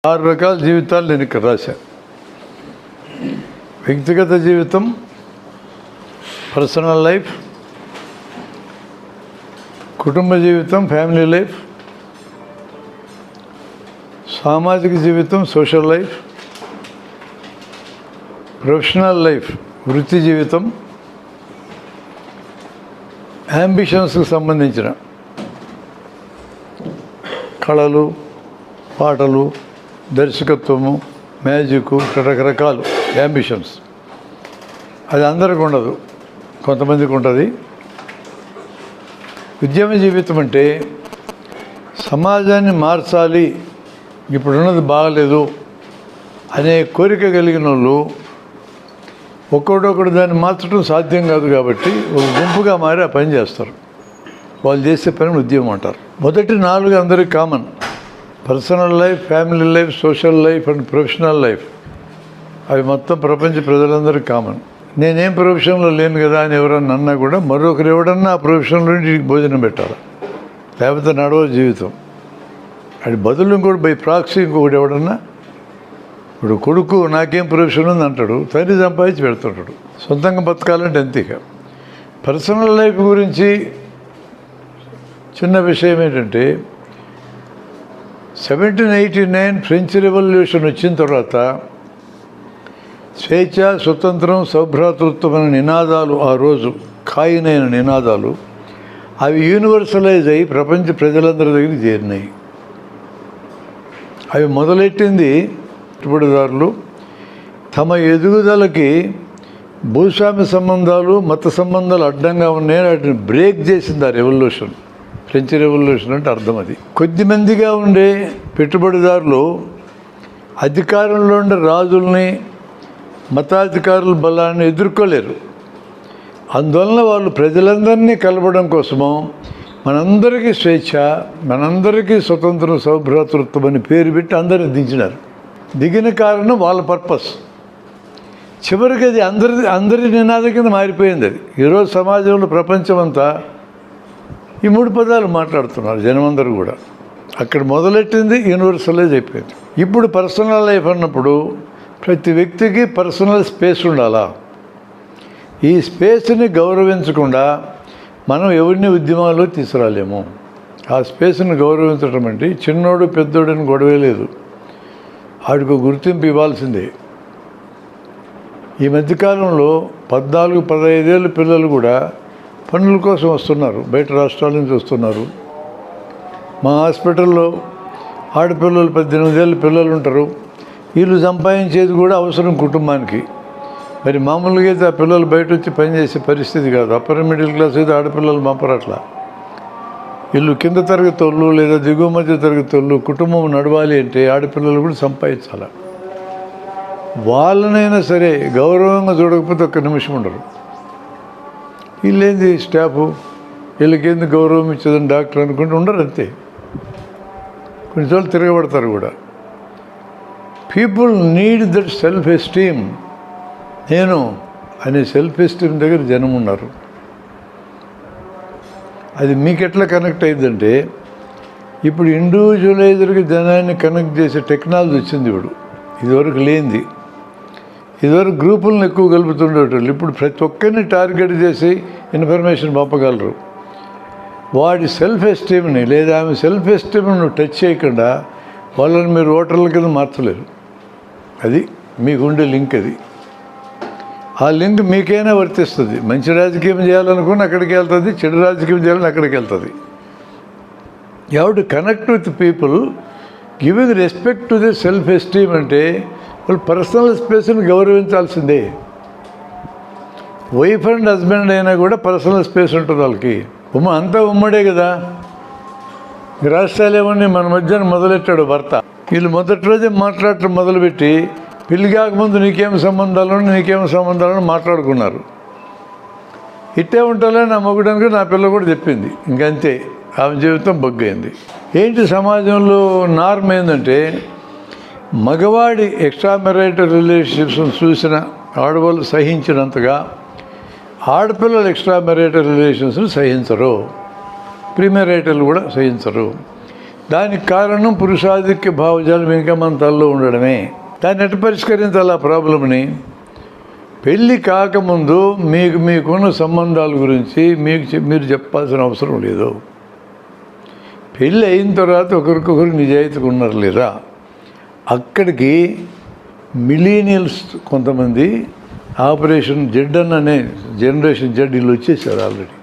6 రకాల జీవితాలు నేను ఇక్కడ రాశాను. వ్యక్తిగత జీవితం, పర్సనల్ లైఫ్, కుటుంబ జీవితం, ఫ్యామిలీ లైఫ్, సామాజిక జీవితం, సోషల్ లైఫ్, ప్రొఫెషనల్ లైఫ్, వృత్తి జీవితం, యాంబిషన్స్కి సంబంధించిన కళలు, పాటలు, దర్శకత్వము, మ్యాజిక్, రకరకాలు యాంబిషన్స్. అది అందరికి ఉండదు, కొంతమందికి ఉంటుంది. ఉద్యమ జీవితం అంటే సమాజాన్ని మార్చాలి, ఇప్పుడున్నది బాగలేదు అనే కోరిక కలిగిన వాళ్ళు ఒక్కొక్కడు దాన్ని మార్చడం సాధ్యం కాదు కాబట్టి ఒక గుంపుగా మారి ఆ పని చేస్తారు. వాళ్ళు చేసే పని ఉద్యమం అంటారు. మొదటి 4 అందరికీ common: personal life, family life, social life and professional life. అవి మొత్తం ప్రపంచ ప్రజలందరికీ కామన్. నేనేం ప్రొఫెషన్లో లేను కదా అని ఎవరన్నా అన్నా కూడా మరొకరు ఎవడన్నా ఆ ప్రొఫెషన్లో ఇంటికి భోజనం పెట్టాలి, లేకపోతే నడవ జీవితం. అది బదులు ఇంకోటి బై ప్రాక్సీ ఇంకొకటి ఎవడన్నా, ఇప్పుడు కొడుకు నాకేం ప్రొఫెషన్ ఉంది అంటాడు, తండ్రి సంపాదించి పెడుతుంటాడు. సొంతంగా బతకాలంటే అంతేగా. పర్సనల్ లైఫ్ గురించి చిన్న విషయం ఏంటంటే 1789 ఫ్రెంచ్ రెవల్యూషన్ వచ్చిన తర్వాత స్వేచ్ఛ, స్వతంత్రం, సౌభ్రాతృత్వం అనే నినాదాలు, ఆ రోజు ఖాయినైన నినాదాలు, అవి యూనివర్సలైజ్ అయ్యి ప్రపంచ ప్రజలందరి దగ్గరికి చేరినాయి. అవి మొదలెట్టింది పెట్టుబడిదారులు తమ ఎదుగుదలకి భూస్వామ్య సంబంధాలు, మత సంబంధాలు అడ్డంగా ఉన్నాయని వాటిని బ్రేక్ చేసింది ఆ రెవల్యూషన్. ఫ్రెంచ్ రెవల్యూషన్ అంటే అర్థం అది. కొద్దిమందిగా ఉండే పెట్టుబడిదారులు అధికారంలో ఉండే రాజుల్ని, మతాధికారుల బలాన్ని ఎదుర్కోలేరు. అందువలన వాళ్ళు ప్రజలందరినీ కలపడం కోసము మనందరికీ స్వేచ్ఛ, మనందరికీ స్వతంత్రం, సౌభ్రాతృత్వం అని పేరు పెట్టి అందరిని దించినారు. దిగిన కారణం వాళ్ళ పర్పస్. చివరికి అది అందరి నినాదం కింద మారిపోయింది. అది ఈరోజు సమాజంలో ప్రపంచం అంతా ఈ 3 పదాలు మాట్లాడుతున్నారు జనమందరూ కూడా. అక్కడ మొదలెట్టింది యూనివర్సలైజ్ అయిపోయింది. ఇప్పుడు పర్సనల్ లైఫ్ అన్నప్పుడు ప్రతి వ్యక్తికి పర్సనల్ స్పేస్ ఉండాలా. ఈ స్పేస్ని గౌరవించకుండా మనం ఎవరిని ఉద్యమాల్లో తీసుకురాలేము. ఆ స్పేస్ని గౌరవించడం అంటే చిన్నోడు పెద్దోడని గొడవే లేదు, వాడికి గుర్తింపు ఇవ్వాల్సిందే. ఈ మధ్యకాలంలో 14-15 ఏళ్ళ పిల్లలు కూడా పనుల కోసం వస్తున్నారు, బయట రాష్ట్రాల నుంచి వస్తున్నారు. మా హాస్పిటల్లో ఆడపిల్లలు 18 ఏళ్ళ పిల్లలు ఉంటారు. వీళ్ళు సంపాదించేది కూడా అవసరం కుటుంబానికి. మరి మామూలుగా అయితే ఆ పిల్లలు బయట వచ్చి పనిచేసే పరిస్థితి కాదు. అప్పర్ మిడిల్ క్లాస్ అయితే ఆడపిల్లలు పంపరట్లా. వీళ్ళు కింద తరగతి వాళ్ళు లేదా దిగువ మధ్య తరగతి వాళ్ళు కుటుంబం నడవాలి అంటే ఆడపిల్లలు కూడా సంపాదించాలి. వాళ్ళనైనా సరే గౌరవంగా చూడకపోతే ఒక్క నిమిషం ఉండరు. వీళ్ళేంది స్టాఫు, వీళ్ళకేంది గౌరవం ఇచ్చేదని డాక్టర్ అనుకుంటూ ఉండరు, అంతే. కొన్నిసార్లు తిరగబడతారు కూడా. People need that self esteem. నేను అనే సెల్ఫ్ ఎస్టీమ్ దగ్గర జనం ఉన్నారు. అది మీకు ఎట్లా కనెక్ట్ అయ్యిందంటే ఇప్పుడు ఇండివిజువలైజర్కి జనాన్ని కనెక్ట్ చేసే టెక్నాలజీ వచ్చింది. ఇప్పుడు ఇదివరకు లేనిది. ఇదివరకు గ్రూపులను ఎక్కువ కలుపుతుండేటోళ్ళు. ఇప్పుడు ప్రతి ఒక్కరిని టార్గెట్ చేసి ఇన్ఫర్మేషన్ పంపగలరు. వాడి సెల్ఫ్ ఎస్టీమ్ని లేదా ఆమె సెల్ఫ్ ఎస్టీమ్ను టచ్ చేయకుండా వాళ్ళని మీరు ఓటర్ల కింద మార్చలేరు. అది మీకుండే లింక్. అది ఆ లింక్ మీకైనా వర్తిస్తుంది. మంచి రాజకీయం చేయాలనుకుని అక్కడికి వెళ్తుంది, చెడు రాజకీయం చేయాలని అక్కడికి వెళ్తుంది. You have to connect with people, giving respect to the self esteem. అంటే వాళ్ళు పర్సనల్ స్పేస్ని గౌరవించాల్సిందే. వైఫ్ అండ్ హస్బెండ్ అయినా కూడా పర్సనల్ స్పేస్ ఉంటుంది వాళ్ళకి. అంతా ఉమ్మడే కదా. రాష్ట్రాలు ఏమన్నా మన మధ్యన మొదలెట్టాడు భర్త. వీళ్ళు మొదటి రోజే మాట్లాడటం మొదలుపెట్టి పెళ్లి కాకముందు నీకేం సంబంధాలను మాట్లాడుకున్నారు. ఇట్టే ఉంటాలే నా మొగుడానికి నా పిల్ల కూడా చెప్పింది. ఇంకంతే, ఆమె జీవితం బొగ్గైంది. ఏంటి సమాజంలో నార్మ్ ఏంటంటే మగవాడి ఎక్స్ట్రా మ్యారిటల్ రిలేషన్షిప్స్ను చూసిన ఆడవాళ్ళు సహించినంతగా ఆడపిల్లలు ఎక్స్ట్రా మ్యారిటల్ రిలేషన్స్ని సహించరు, ప్రీమ్యారిటల్ కూడా సహించరు. దానికి కారణం పురుషాధిక్య భావజాలం ఇంకా మన తలలో ఉండడమే. దాన్ని ఎట్లా పరిష్కరించాలి ఆ ప్రాబ్లంని? పెళ్ళి కాకముందు మీకున్న సంబంధాల గురించి మీరు చెప్పాల్సిన అవసరం లేదు. పెళ్ళి అయిన తర్వాత ఒకరికొకరు నిజాయితీగా ఉన్నారు లేదా, అక్కడికి మిలీనియల్స్ కొంతమంది ఆపరేషన్ జెడ్ అనే జనరేషన్ జెడ్ వీళ్ళు వచ్చేసారు ఆల్రెడీ.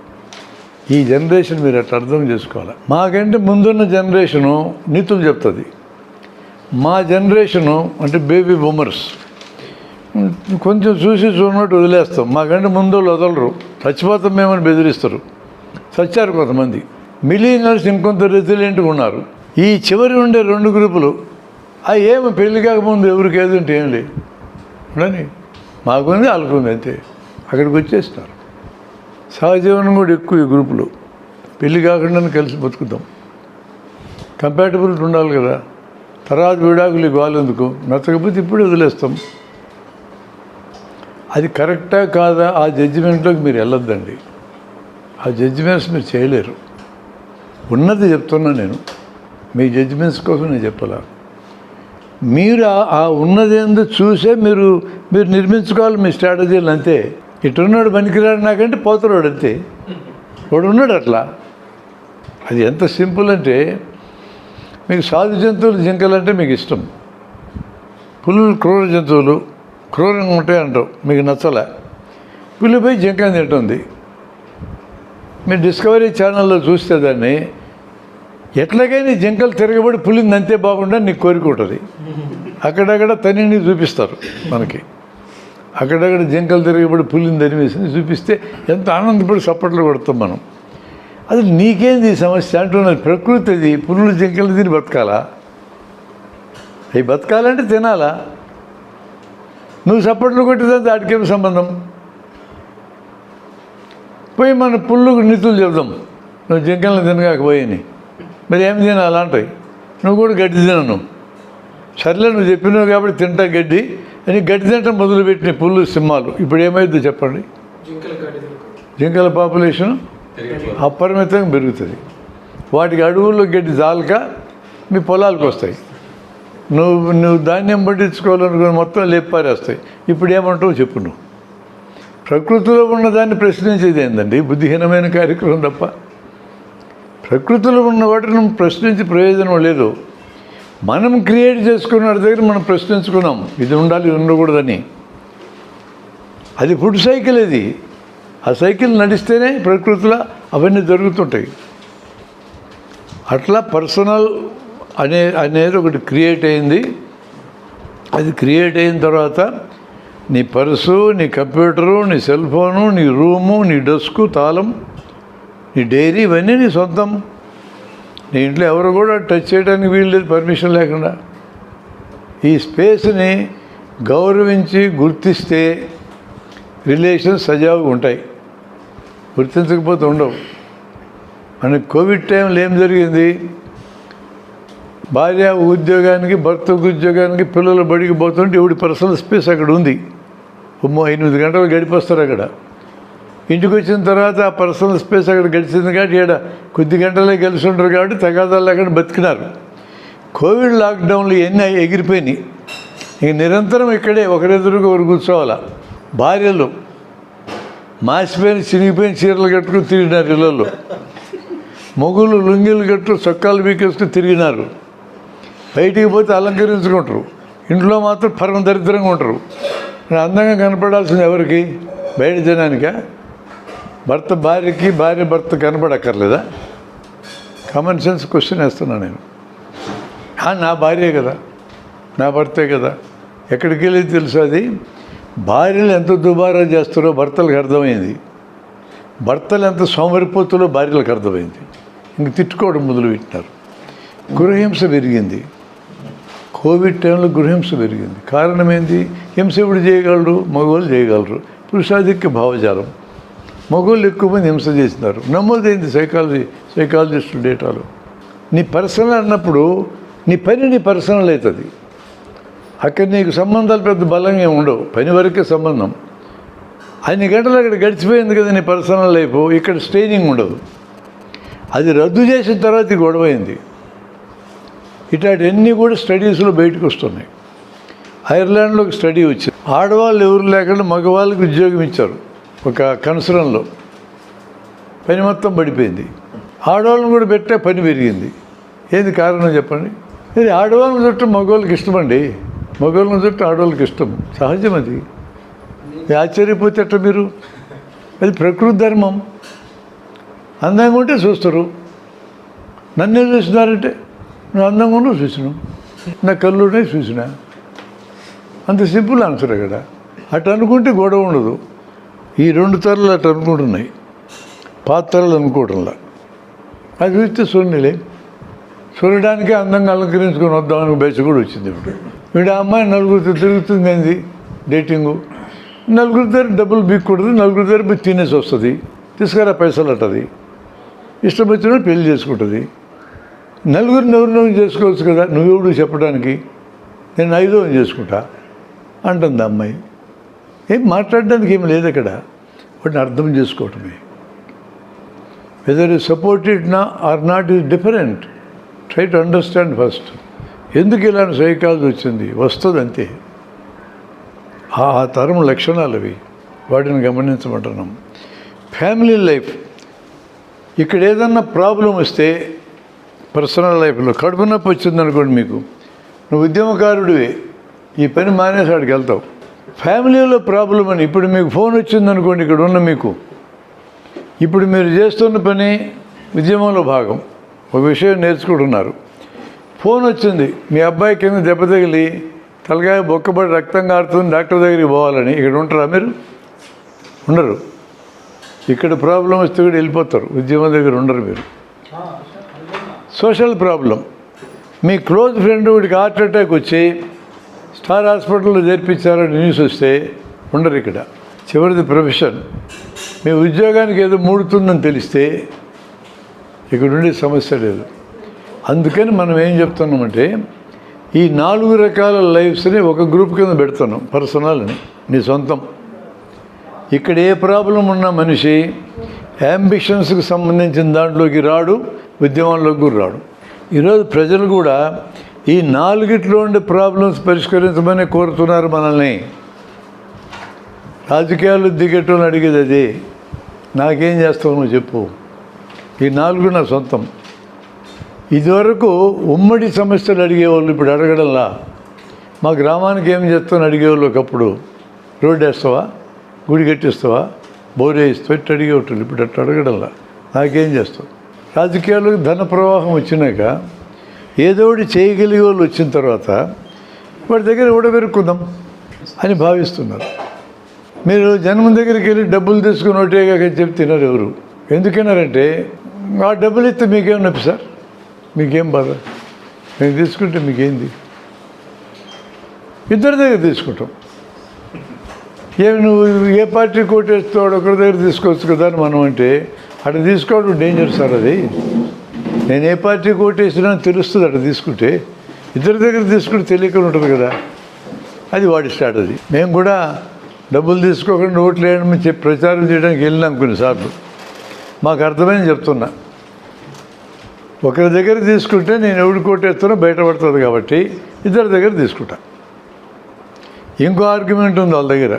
ఈ జనరేషన్ మీరు అట్లా అర్థం చేసుకోవాలి. మాకంటే ముందున్న జనరేషను నీతులు చెప్తుంది. మా జనరేషను అంటే బేబీ బూమర్స్ కొంచెం చూసి చూడనట్టు వదిలేస్తాం. మాకంటే ముందు వదలరు, చచ్చిపోతాం మేమని బెదిరిస్తారు. చచ్చారు కొంతమంది. మిలీనియల్స్ ఇంకొంత రెసిలియంట్గా ఉన్నారు. ఈ చివరి ఉండే 2 గ్రూపులు ఏమి పెళ్లి కాకముందు ఎవరికి ఏది ఉంటే ఏం లేదు ఉండని, మాకుంది వాళ్ళకుంది అంతే, అక్కడికి వచ్చేస్తున్నారు. సహజీవనం కూడా ఎక్కువ ఈ గ్రూపులు. పెళ్ళి కాకుండా కలిసి బతుకుతాం, కంపాటబిలిటీ ఉండాలి కదా. తర్వాత విడాకులు గోలు ఎందుకు, నచ్చకపోతే ఇప్పుడు వదిలేస్తాం. అది కరెక్టా కాదా ఆ జడ్జిమెంట్లోకి మీరు వెళ్ళొద్దండి. ఆ జడ్జిమెంట్స్ మీరు చేయలేరు. ఉన్నది చెప్తున్నా నేను, మీ జడ్జిమెంట్స్ కోసం నేను చెప్పాలా. మీరు ఆ ఉన్నదేందో చూసే మీరు నిర్మించుకోవాలి మీ స్ట్రాటజీలు అంతే. ఇటున్నాడు పనికిరాడు నాకంటే పోతున్నాడు అంతే, వాడు ఉన్నాడు అట్లా. అది ఎంత సింపుల్ అంటే, మీకు సాధు జంతువులు జింకలంటే మీకు ఇష్టం, పులులు క్రూర జంతువులు క్రూరంగా ఉంటాయి అంటావు, మీకు నచ్చలే. పులిపై జింకని తింటుంది. మీరు డిస్కవరీ ఛానల్లో చూస్తే దాన్ని ఎట్లాగైనా జింకలు తిరగబడి పులింది అంతే బాగుండా నీకు కోరిక ఉంటుంది. అక్కడక్కడ తనిని చూపిస్తారు మనకి, అక్కడక్కడ జింకలు తిరగబడి పులిని తరివేసి చూపిస్తే ఎంత ఆనందపడి సప్పట్లు కొడతాం మనం. అది నీకేంది ఈ సమస్య అంటున్నది. ప్రకృతి అది. పులులు జింకలు తిని బతకాలా? అవి బతకాలంటే తినాలా? నువ్వు సప్పట్లు కొట్టితే దాటికేం సంబంధం? పోయి మన పుల్లుకు నీతులు చెబుదాం, నువ్వు జింకలను తినగాకపోయాని మరి ఏం తినాలా అంటాయి. నువ్వు కూడా గడ్డి తినను, సర్లే నువ్వు చెప్పినావు కాబట్టి తింటా గడ్డి అని గడ్డి తింటాం మొదలుపెట్టిన పుల్లు సింహాలు. ఇప్పుడు ఏమైందో చెప్పండి. జింకల పాపులేషన్ అపరిమితంగా పెరుగుతుంది. వాటికి అడవుల్లో గడ్డి జాలక మీ పొలాలకు వస్తాయి. నువ్వు ధాన్యం పట్టించుకోవాలనుకుని మొత్తం లేపారేస్తాయి. ఇప్పుడు ఏమంటావు చెప్పు. నువ్వు ప్రకృతిలో ఉన్నదాన్ని ప్రశ్నించేది ఏందండి? బుద్ధిహీనమైన కార్యక్రమం తప్ప. ప్రకృతిలో ఉన్న వాటిని ప్రశ్నించి ప్రయోజనం లేదు. మనం క్రియేట్ చేసుకున్న వాటి దగ్గర మనం ప్రశ్నించుకున్నాం, ఇది ఉండాలి ఇది ఉండకూడదని. అది ఫుడ్ సైకిల్. అది ఆ సైకిల్ నడిస్తేనే ప్రకృతిలో అవన్నీ జరుగుతుంటాయి. అట్లా పర్సనల్ అనేది ఒకటి క్రియేట్ అయింది. అది క్రియేట్ అయిన తర్వాత నీ పర్సు, నీ కంప్యూటరు, నీ సెల్ ఫోను, నీ రూము, నీ డెస్కు, తాళం, నీ డైరీ ఇవన్నీ నీ సొంతం. నీ ఇంట్లో ఎవరు కూడా టచ్ చేయడానికి వీలు లేదు పర్మిషన్ లేకుండా. ఈ స్పేస్ని గౌరవించి గుర్తిస్తే రిలేషన్స్ సజావుగా ఉంటాయి, గుర్తించకపోతే ఉండవు. మనకి కోవిడ్ టైంలో ఏం జరిగింది? భార్య ఉద్యోగానికి, భర్త ఉద్యోగానికి, పిల్లలు బడికి పోతుంటే ఎవడి పర్సనల్ స్పేస్ అక్కడ ఉంది. 8 గంటలు గడిపొస్తారు అక్కడ. ఇంటికి వచ్చిన తర్వాత ఆ పర్సనల్ స్పేస్ అక్కడ గడిచింది కాబట్టి ఇక్కడ కొద్ది గంటలే కలిసి ఉంటారు కాబట్టి తగాదాలు అక్కడ బతికినారు. కోవిడ్ లాక్డౌన్లు ఎన్ని ఎగిరిపోయినాయి. ఇక నిరంతరం ఇక్కడే ఒకరెదురుగా ఒకరు కూర్చోవాలా. భార్యలు మాసిపోయిన చినిగిపోయిన చీరలు కట్టుకుని తిరిగినారు ఇళ్ళల్లో. మొగుళ్ళు లుంగీలు కట్టు చొక్కాలు బీకేసుకుని తిరిగినారు. బయటికి పోతే అలంకరించుకుంటారు, ఇంట్లో మాత్రం పరమ దరిద్రంగా ఉంటారు. అందంగా కనపడాల్సింది ఎవరికి? బయట జనానికా? భర్త భార్యకి, భార్య భర్త కనపడక్కర్లేదా? కామన్ సెన్స్ క్వశ్చన్ వేస్తున్నా నేను. నా భార్యే కదా, నా భర్తే కదా. ఎక్కడికి వెళ్ళి తెలుసు? అది భార్యలు ఎంత దుబారా చేస్తారో భర్తలకు అర్థమైంది, భర్తలు ఎంత సోమరిపోతులో భార్యలకు అర్థమైంది. ఇంక తిట్టుకోవడం మొదలుపెట్టినారు. గృహహింస పెరిగింది. కోవిడ్ టైంలో గృహహింస పెరిగింది. కారణం ఏంది? హింస ఎవడు చేయగలరు? మగవాళ్ళు చేయగలరు. పురుషాధిక్య భావజాలం. మగవాళ్ళు ఎక్కువ మంది హింస చేసినారు. నమోదైంది సైకాలజిస్టు డేటాలో. నీ పర్సనల్ అన్నప్పుడు నీ పని నీ పర్సనల్ అవుతుంది. అక్కడ నీకు సంబంధాలు పెద్ద బలంగా ఉండవు, పని వరకే సంబంధం. అన్ని గంటలు అక్కడ గడిచిపోయింది కదా నీ పర్సనల్ లైఫ్. ఇక్కడ స్ట్రెయినింగ్ ఉండదు. అది రద్దు చేసిన తర్వాత గొడవ అయింది. ఇట్లాంటివన్నీ కూడా స్టడీస్లో బయటకు వస్తున్నాయి. ఐర్లాండ్లో ఒక స్టడీ వచ్చింది. ఆడవాళ్ళు ఎవరు లేకుండా మగవాళ్ళకి ఉద్యోగం ఇచ్చారు ఒక కన్సర్న్లో. పని మొత్తం పడిపోయింది. ఆడవాళ్ళని కూడా పెట్టే పని పెరిగింది. ఏంది కారణం చెప్పండి? ఇది ఆడవాళ్ళని చుట్టూ మగవాళ్ళకి ఇష్టమండి. మగవాళ్ళని చుట్టూ ఆడవాళ్ళకి ఇష్టం, సహజం. అది ఆశ్చర్యపోతే ఎట్లా మీరు? అది ప్రకృతి ధర్మం. అందంగా ఉంటే చూస్తారు. నన్నే చూసినారంటే నువ్వు అందంగా ఉన్నావు చూసినావు, నా కళ్ళునే చూసినా. అంత సింపుల్ ఆన్సర్ అక్కడ. అటు అనుకుంటే గొడవ ఉండదు. ఈ 2 తరాలు అటు అనుకుంటున్నాయి, పాత తరాలు అనుకోవడంలా. అది చూస్తే చూడలే, చూడడానికే అందంగా అలంకరించుకొని వద్దామని బయట కూడా వచ్చింది. ఇప్పుడు వీడు ఆ అమ్మాయి నలుగురితో తిరుగుతుంది, ఏంది డేటింగు. నలుగురి దగ్గర డబ్బులు బీక్కూడదు, నలుగురి దగ్గర తినేసి వస్తుంది, తీసుకురా పైసలు అంటది. ఇష్టం వచ్చిన పెళ్లి చేసుకుంటుంది. నలుగురు చేసుకోవచ్చు కదా, నువ్వెవడు చెప్పడానికి? నేను 5వ చేసుకుంటా అంటుంది అమ్మాయి. ఏం మాట్లాడడానికి ఏమి లేదు అక్కడ. వాటిని అర్థం చేసుకోవటమే. వెదర్ యూ సపోర్ట్ ఇట్ నా or not is different. Try to understand first. ఎందుకు ఇలాంటి సైకాలజీ వచ్చింది? వస్తుంది అంతే. ఆ తరం లక్షణాలు అవి. వాటిని గమనించమంటున్నాం. Family life. ఇక్కడ ఏదన్నా ప్రాబ్లం వస్తే పర్సనల్ లైఫ్లో కడుపు నొప్పి వచ్చిందనుకోండి, మీకు నువ్వు ఉద్యమకారుడివి, ఈ పని మానేసి ఆడికి వెళ్తావు. ఫ్యామిలీలో ప్రాబ్లం అని ఇప్పుడు మీకు ఫోన్ వచ్చిందనుకోండి, ఇక్కడ ఉన్న మీకు ఇప్పుడు మీరు చేస్తున్న పని ఉద్యమంలో భాగం, ఒక విషయం నేర్చుకుంటున్నారు. ఫోన్ వచ్చింది, మీ అబ్బాయి కింద దెబ్బ తగిలి తలకాయ బొక్కబడి రక్తం కారుతుంది, డాక్టర్ దగ్గరికి పోవాలని. ఇక్కడ ఉంటారా మీరు? ఉండరు. ఇక్కడ ప్రాబ్లం వస్తే కూడా వెళ్ళిపోతారు, ఉద్యమం దగ్గర ఉండరు మీరు. Social problem. మీ క్లోజ్ ఫ్రెండ్ వీడికి హార్ట్ అటాక్ వచ్చి స్టార్ హాస్పిటల్లో చేర్పించారని న్యూస్ వస్తే ఉండరు ఇక్కడ. చివరిది ప్రొఫెషన్. మీ ఉద్యోగానికి ఏదో మూడుతుందని తెలిస్తే ఇక్కడ ఉండే సమస్య లేదు. అందుకని మనం ఏం చెప్తున్నామంటే, ఈ 4 రకాల లైఫ్స్ని ఒక గ్రూప్ కింద పెడుతున్నాం. పర్సనల్ని, నీ సొంతం. ఇక్కడ ఏ ప్రాబ్లం ఉన్న మనిషి యాంబిషన్స్కి సంబంధించిన దాంట్లోకి రాడు, ఉద్యమంలోకి కూడా రాడు. ఈరోజు ప్రజలు కూడా ఈ 4గిట్లో ఉండే ప్రాబ్లమ్స్ పరిష్కరించమని కోరుతున్నారు మనల్ని. రాజకీయాలు దిగేటోని అడిగేది అదే, నాకేం చేస్తావు నువ్వు చెప్పు. ఈ 4 నా సొంతం. ఇదివరకు ఉమ్మడి సమస్యలు అడిగేవాళ్ళు, ఇప్పుడు అడగడంలా. మా గ్రామానికి ఏం చేస్తామని అడిగేవాళ్ళు ఒకప్పుడు. రోడ్డు వేస్తావా, గుడి కట్టిస్తావా, బోర్ వేస్తావా, ఇట్టు అడిగేవాళ్ళు. ఇప్పుడు అట్లా అడగడంలా, నాకేం చేస్తావు. రాజకీయాలకు ధన ప్రవాహం వచ్చినాక ఏదో ఒకటి చేయగలిగే వాళ్ళు వచ్చిన తర్వాత వాడి దగ్గర ఓడబెరుక్కుందాం అని భావిస్తున్నారు. మీరు జన్మం దగ్గరికి వెళ్ళి డబ్బులు తీసుకుని ఒకటేగా చెప్పి తిన్నారు ఎవరు. ఎందుకన్నారంటే, ఆ డబ్బులు ఇస్తే మీకేం నొప్పి సార్, మీకేం బాధ, మేము తీసుకుంటే మీకేంది? ఇద్దరి దగ్గర తీసుకుంటాం. ఏమి నువ్వు ఏ పార్టీ కోటేస్తాడు ఒకరి దగ్గర తీసుకోవచ్చు కదా అని మనం అంటే, అటు తీసుకోవడం డేంజర్ సార్. అది నేను ఏ పార్టీ కోటేసినా తెలుస్తుంది. అటు తీసుకుంటే ఇద్దరి దగ్గర తీసుకుంటే తెలియకుండా ఉంటుంది కదా. అది వాడి స్ట్రాటజీ. మేము కూడా డబ్బులు తీసుకోకుండా ఓట్లు వేయడం చెప్పి ప్రచారం చేయడానికి వెళ్ళినాం కొన్నిసార్లు. మాకు అర్థమైంది చెప్తున్నా. ఒకరి దగ్గర తీసుకుంటే నేను ఎవడు కోటేస్తానో బయటపడుతుంది కాబట్టి ఇద్దరి దగ్గర తీసుకుంటా. ఇంకో ఆర్గ్యుమెంట్ ఉంది వాళ్ళ దగ్గర,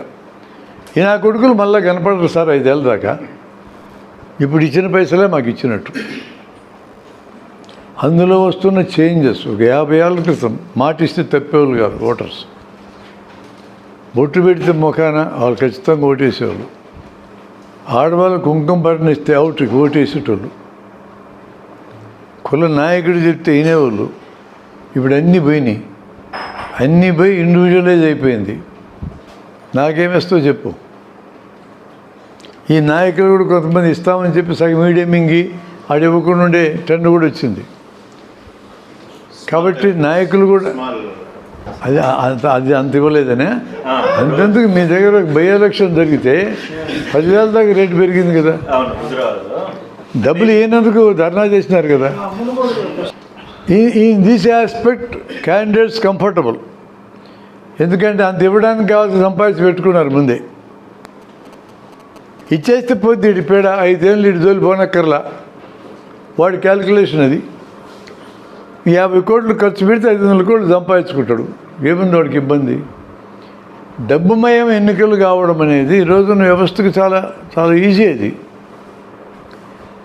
ఈ నా కొడుకులు మళ్ళీ కనపడరు సార్ 5 ఏళ్ళ దాకా, ఇప్పుడు ఇచ్చిన పైసలే మాకు ఇచ్చినట్టు. అందులో వస్తున్న చేంజెస్ ఒక 50 ఏళ్ళ క్రితం మాట ఇస్తే తప్పేవాళ్ళు కాదు ఓటర్స్. బొట్టు పెడితే ముఖాన వాళ్ళు ఖచ్చితంగా ఓటేసేవాళ్ళు. ఆడవాళ్ళు కుంకుమ భరణ ఇస్తే అవుట్కి ఓటేసేటోళ్ళు. కుల నాయకుడు చెప్తే వినేవాళ్ళు. ఇప్పుడు అన్నీ పోయినాయి. అన్నీ పోయి ఇండివిజువలైజ్ అయిపోయింది. నాకేమేస్తావు చెప్పు. ఈ నాయకులు కూడా కొంతమంది ఇస్తామని చెప్పి సగం మీడియా మింగి ఆడ ఇవ్వకుండా ఉండే ట్రెండ్ కూడా వచ్చింది. కాబట్టి నాయకులు కూడా అది అంత ఇవ్వలేదనే. అంతెందుకు మీ దగ్గర బై ఎలక్షన్ జరిగితే 10,000 దాకా రేటు పెరిగింది కదా. డబ్బులు ఏనందుకు ధర్నా చేసినారు కదా. In this aspect candidates comfortable. ఎందుకంటే అంత ఇవ్వడానికి కావాల్సిన సంపాదించి పెట్టుకున్నారు ముందే. ఇచ్చేస్తే పోతే ఇటు పేడ 5 ఏళ్ళు ఇటు తోలి పోనక్కర్లా. వాడి క్యాల్కులేషన్ అది. 50 కోట్లు ఖర్చు పెడితే 500 కోట్లు సంపాదించుకుంటాడు. ఏముంది వాడికి ఇబ్బంది? డబ్బుమయం ఎన్నికలు కావడం అనేది ఈ రోజున వ్యవస్థకు చాలా చాలా ఈజీ. అది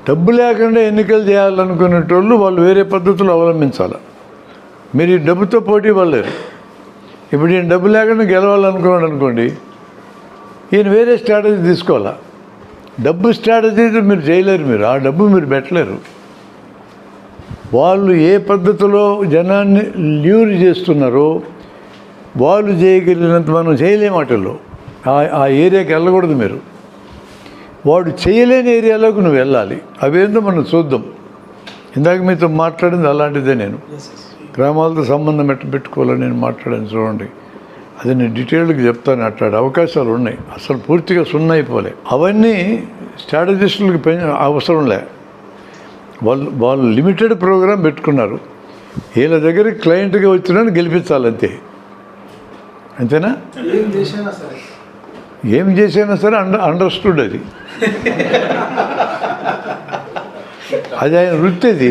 డబ్బు లేకుండా ఎన్నికలు చేయాలనుకునేటోళ్ళు వాళ్ళు వేరే పద్ధతులు అవలంబించాలి. మీరు ఈ డబ్బుతో పోటీ పడలేరు. ఇప్పుడు ఈయన డబ్బు లేకుండా గెలవాలనుకున్నాడు అనుకోండి, ఈయన వేరే స్ట్రాటజీ తీసుకోవాలా. డబ్బు స్ట్రాటజీ మీరు చేయలేరు, మీరు ఆ డబ్బు మీరు పెట్టలేరు. వాళ్ళు ఏ పద్ధతిలో జనాన్ని ల్యూర్ చేస్తున్నారో వాళ్ళు చేయగలిగినంత మనం చేయలేమాటల్లో. ఆ ఏరియాకి వెళ్ళకూడదు మీరు. వాడు చేయలేని ఏరియాలోకి నువ్వు వెళ్ళాలి. అవేందో మనం చూద్దాం. ఇందాక మీతో మాట్లాడింది అలాంటిదే. నేను గ్రామాలతో సంబంధం పెట్టుకోవాలని నేను మాట్లాడాను. చూడండి, అది నేను డీటెయిల్డ్గా చెప్తాను. అట్లాంటి అవకాశాలు ఉన్నాయి. అసలు పూర్తిగా సున్నా అయిపోలే. అవన్నీ స్ట్రాటజిస్టులకు అవసరం లే. వాళ్ళు లిమిటెడ్ ప్రోగ్రాం పెట్టుకున్నారు. వీళ్ళ దగ్గరికి క్లయింట్గా వచ్చినాను గెలిపించాలి, అంతే. అంతేనా? ఏం చేసినా సరే అండర్స్టూడ్. అది ఆయన వృత్తి. అది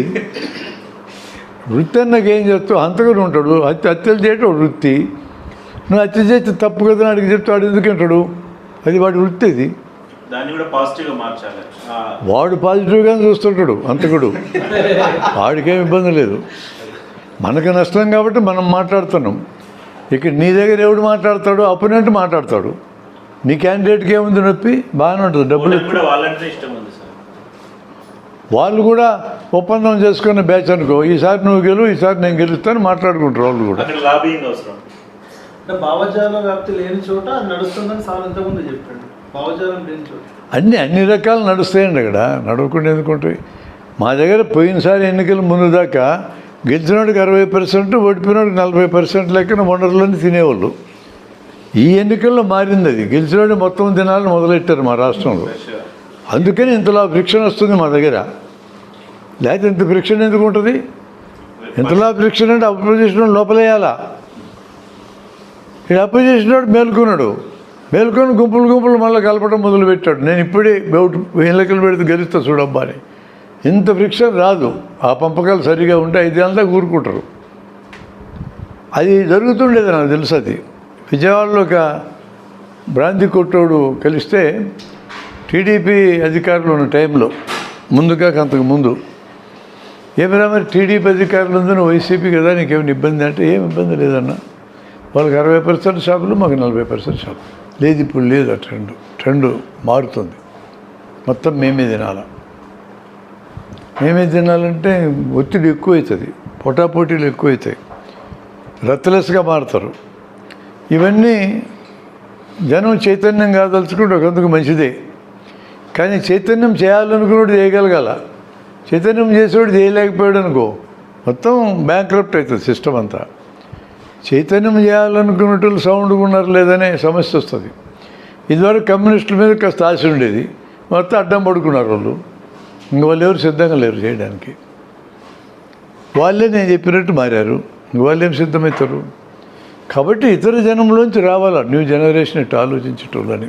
వృత్తి అన్నకు ఏం చెప్తావు? హంతకుడు ఉంటాడు, హత్యలు చేయటం వృత్తి. నువ్వు హత్య చేస్తే తప్పు కదా అని అడిగి చెప్తాడు. ఎందుకంటాడు? అది వాడి వృత్తి. అది వాడు పాజిటివ్గానే చూస్తుంటాడు హంతకుడు. వాడికేం ఇబ్బంది లేదు. మనకు నష్టం కాబట్టి మనం మాట్లాడుతున్నాం. ఇక్కడ నీ దగ్గర ఎవడు మాట్లాడతాడు? అపోనెంట్ మాట్లాడతాడు. నీ క్యాండిడేట్కి ఏముంది నొప్పి? బాగానే ఉంటుంది. డబ్బులు వాళ్ళు కూడా ఒప్పందం చేసుకున్న బ్యాచ్ అనుకో, ఈసారి నువ్వు గెలువు, ఈసారి నేను గెలుస్తాను మాట్లాడుకుంటారు వాళ్ళు కూడా. భావజాల వ్యాప్తి లేని చోట నడుస్తుందని సార్ ఇంతకుముందు చెప్పాడు. భావజాలం లేని చోట అన్ని రకాలు నడుస్తాయండి. అక్కడ నడవకుండా ఎందుకుంటాయి? మా దగ్గర పోయినసారి ఎన్నికల ముందు దాకా గెలిచినోడికి 60%, ఓడిపోయినోడికి 40% లెక్కన వనరులన్నీ తినేవాళ్ళు. ఈ ఎన్నికల్లో మారింది. అది గెలిచినోడి మొత్తం తినాలని మొదలెట్టారు మా రాష్ట్రంలో. అందుకని ఇంతలా ఫ్రిక్షన్ వస్తుంది మా దగ్గర. లేకపోతే ఇంత ఫ్రిక్షన్ ఎందుకు ఉంటుంది? ఇంతలా ఫ్రిక్షన్ అంటే అపోజిషన్ లోపలేయాలా. ఇక్కడ అపోజిషన్ వాడు మేల్కొని గుంపులు మళ్ళీ కలపడం మొదలుపెట్టాడు. నేను ఇప్పుడే ఎన్నికలు పెడితే గెలుస్తా చూడబ్బా అని. ఇంత ఫ్రిక్షన్ రాదు. ఆ పంపకాలు సరిగా ఉంటే 5 ఏళ్ళ దాకా ఊరుకుంటారు. అది జరుగుతుండేది, నాకు తెలుసు. అది విజయవాడలో ఒక బ్రాంతి కొట్టోడు కలిస్తే టీడీపీ అధికారులు ఉన్న టైంలో ముందుగా అంతకు ముందు, ఏమైనా మరి టీడీపీ అధికారులు ఉంది, నువ్వు వైసీపీ కదా, నీకేమైనా ఇబ్బంది అంటే, ఏం ఇబ్బంది లేదన్న. వాళ్ళకి 60% షాపులు, మాకు 40% షాపులు. లేదు, ఇప్పుడు లేదు. ఆ ట్రెండ్ మారుతుంది. మొత్తం మేమే తినాలంటే ఒత్తిడి ఎక్కువవుతుంది, పోటాపోటీలు ఎక్కువవుతాయి, రత్లెస్గా మారుతారు. ఇవన్నీ జనం చైతన్యం కాదలుచుకుంటే ఒకందుకు మంచిదే. కానీ చైతన్యం చేయాలనుకున్నాడు చేయగలగాల. చైతన్యం చేసేవాడు చేయలేకపోయాడు అనుకో, మొత్తం బ్యాంక్రప్ట్ అవుతుంది సిస్టమ్ అంతా. చైతన్యం చేయాలనుకున్నట్టు సౌండ్గా ఉన్నారు లేదనే సమస్య వస్తుంది. ఇదివరకు కమ్యూనిస్టుల మీద కాస్త ఆశ ఉండేది, మొత్తం అడ్డం పడుకున్నారు వాళ్ళు. ఇంక వాళ్ళు ఎవరు సిద్ధంగా లేరు చేయడానికి. వాళ్ళే నేను చెప్పినట్టు మారారు. ఇంక వాళ్ళు ఏం సిద్ధమవుతారు? కాబట్టి ఇతర జనంలోంచి రావాలా న్యూ జనరేషన్ ఇట్లా ఆలోచించేటోళ్ళని.